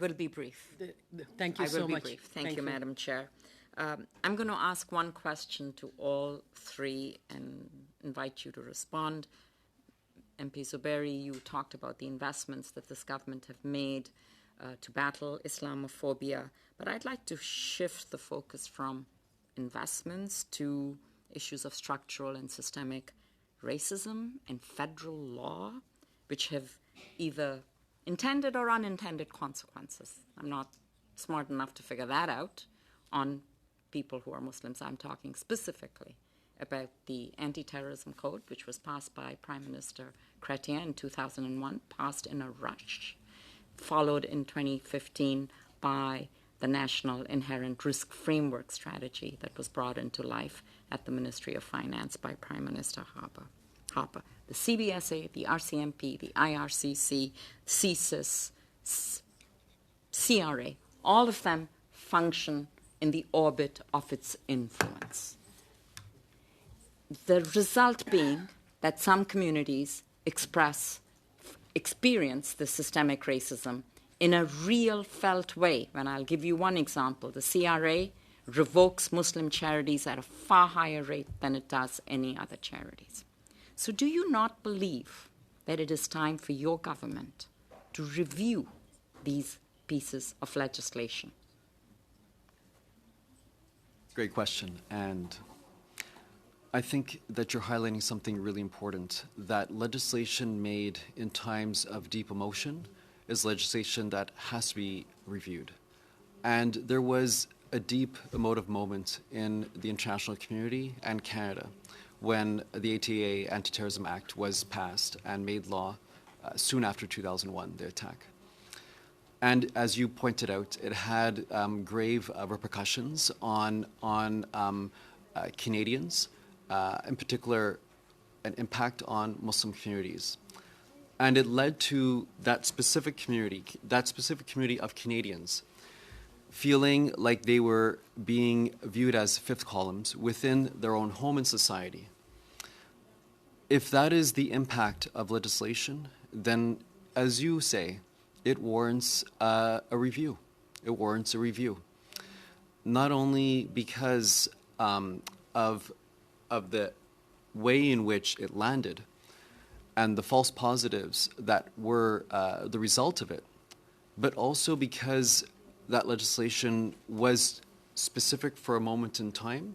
Will be brief. Thank you so much. I will be brief. Thank you, Madam Chair. I'm going to ask one question to all three and invite you to respond. MP Zuberi, you talked about the investments that this government have made to battle Islamophobia, but I'd like to shift the focus from investments to issues of structural and systemic racism and federal law, which have either intended or unintended consequences. I'm not smart enough to figure that out on people who are Muslims. I'm talking specifically about the Anti-Terrorism Code, which was passed by Prime Minister Chrétien in 2001, passed in a rush, followed in 2015 by the National Inherent Risk Framework Strategy that was brought into life at the Ministry of Finance by Prime Minister Harper. The CBSA, the RCMP, the IRCC, CSIS, CRA, all of them function in the orbit of its influence. The result being that some communities experience the systemic racism in a real felt way. And I'll give you one example. The CRA revokes Muslim charities at a far higher rate than it does any other charities. So do you not believe that it is time for your government to review these pieces of legislation? Great question. And I think that you're highlighting something really important, that legislation made in times of deep emotion is legislation that has to be reviewed. And there was a deep emotive moment in the international community and Canada when the ATA, Anti-Terrorism Act, was passed and made law soon after 2001, the attack. And as you pointed out, it had grave repercussions on Canadians, in particular an impact on Muslim communities. And it led to that specific community of Canadians feeling like they were being viewed as fifth columns within their own home and society. If that is the impact of legislation, then, as you say, it warrants a review. It warrants a review. Not only because of the way in which it landed and the false positives that were the result of it, but also because that legislation was specific for a moment in time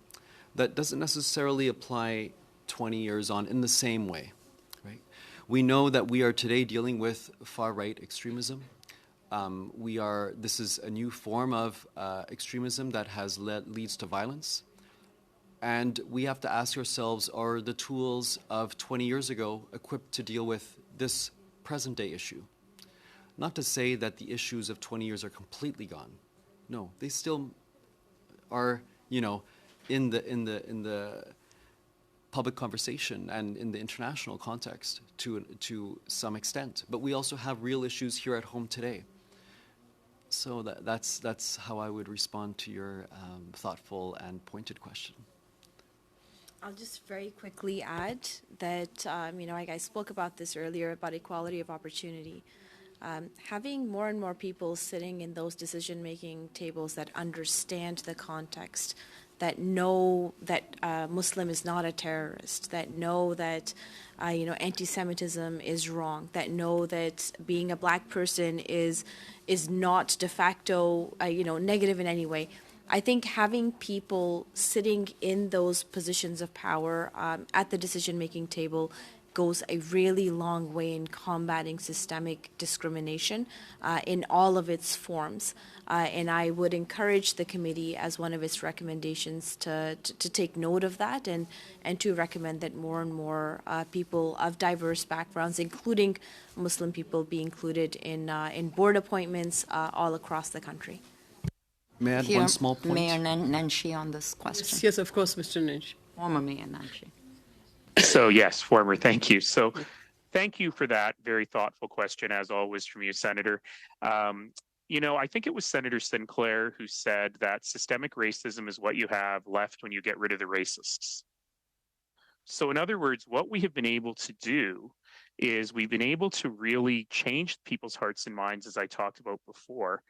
that doesn't necessarily apply 20 years on in the same way, right? We know that we are today dealing with far-right extremism. This is a new form of extremism that leads to violence. And we have to ask ourselves, are the tools of 20 years ago equipped to deal with this present-day issue? Not to say that the issues of 20 years are completely gone. No, they still are, in the public conversation and in the international context to some extent. But we also have real issues here at home today. So that's how I would respond to your thoughtful and pointed question. I'll just very quickly add that, I spoke about this earlier, about equality of opportunity. Having more and more people sitting in those decision-making tables that understand the context, that know that Muslim is not a terrorist, that know that anti-Semitism is wrong, that know that being a black person is not de facto negative in any way. I think having people sitting in those positions of power at the decision-making table goes a really long way in combating systemic discrimination in all of its forms. And I would encourage the committee, as one of its recommendations, to take note of that and to recommend that more and more people of diverse backgrounds, including Muslim people, be included in board appointments all across the country. May I add one small point? Mayor Nenshi on this question. Yes, of course, Mr. Nenshi. Former Mayor Nenshi. So yes, former, thank you. So thank you for that very thoughtful question, as always, from you, Senator. I think it was Senator Sinclair who said that systemic racism is what you have left when you get rid of the racists. So in other words, what we have been able to do is we've been able to really change people's hearts and minds, as I talked about before.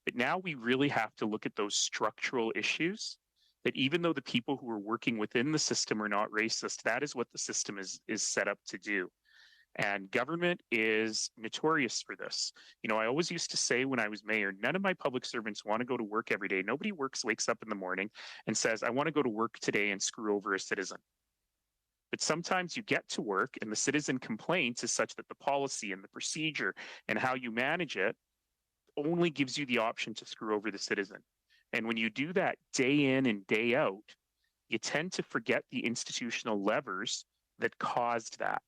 But now we really have to look at those structural issues, that even though the people who are working within the system are not racist, that is what the system is set up to do. And government is notorious for this. You know, I always used to say when I was mayor, none of my public servants want to go to work every day. Nobody wakes up in the morning and says, I want to go to work today and screw over a citizen. But sometimes you get to work and the citizen complaints is such that the policy and the procedure and how you manage it only gives you the option to screw over the citizen. And when you do that day in and day out, you tend to forget the institutional levers that caused that.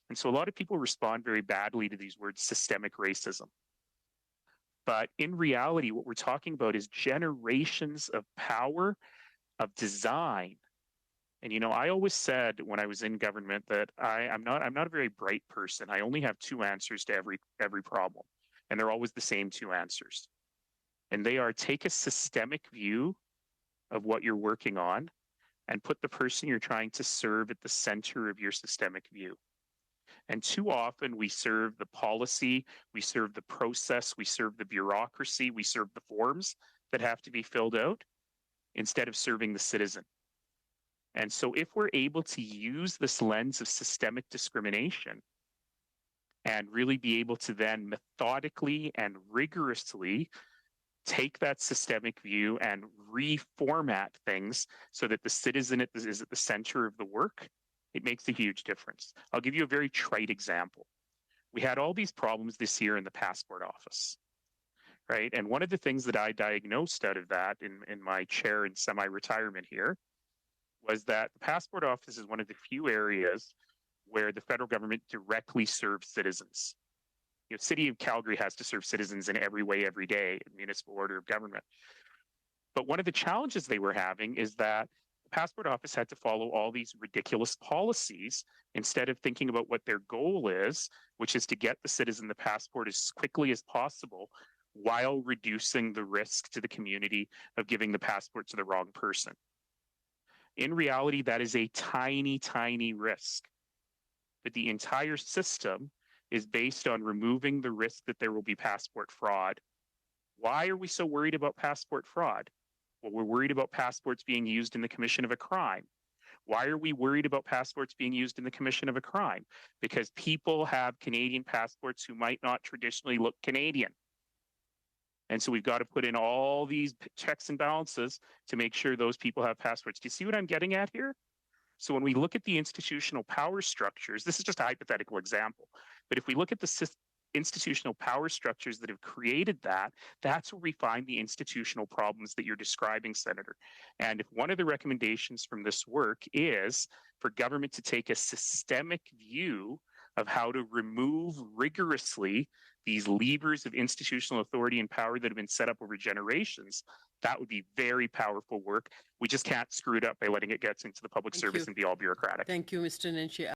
And so a lot of people respond very badly to these words, systemic racism. But in reality, what we're talking about is generations of power, of design. And, you know, I always said when I was in government that I'm not a very bright person. I only have two answers to every problem. And they're always the same two answers. And they are, take a systemic view of what you're working on and put the person you're trying to serve at the center of your systemic view. And too often we serve the policy, we serve the process, we serve the bureaucracy, we serve the forms that have to be filled out instead of serving the citizen. And so if we're able to use this lens of systemic discrimination and really be able to then methodically and rigorously take that systemic view and reformat things so that the citizen is at the center of the work, it makes a huge difference. I'll give you a very trite example. We had all these problems this year in the passport office, right? And one of the things that I diagnosed out of that in my chair in semi-retirement here was that the passport office is one of the few areas where the federal government directly serves citizens. You know, City of Calgary has to serve citizens in every way, every day, in municipal order of government. But one of the challenges they were having is that the passport office had to follow all these ridiculous policies instead of thinking about what their goal is, which is to get the citizen the passport as quickly as possible while reducing the risk to the community of giving the passport to the wrong person. In reality, that is a tiny, tiny risk. But the entire system is based on removing the risk that there will be passport fraud. Why are we so worried about passport fraud? Well, we're worried about passports being used in the commission of a crime. Why are we worried about passports being used in the commission of a crime? Because people have Canadian passports who might not traditionally look Canadian. And so we've got to put in all these checks and balances to make sure those people have passports. Do you see what I'm getting at here? So when we look at the institutional power structures, this is just a hypothetical example, but if we look at the institutional power structures that have created that, that's where we find the institutional problems that you're describing, Senator. And if one of the recommendations from this work is for government to take a systemic view of how to remove rigorously these levers of institutional authority and power that have been set up over generations, that would be very powerful work. We just can't screw it up by letting it get into the public service and be all bureaucratic. Thank you, Mr. Nenshi.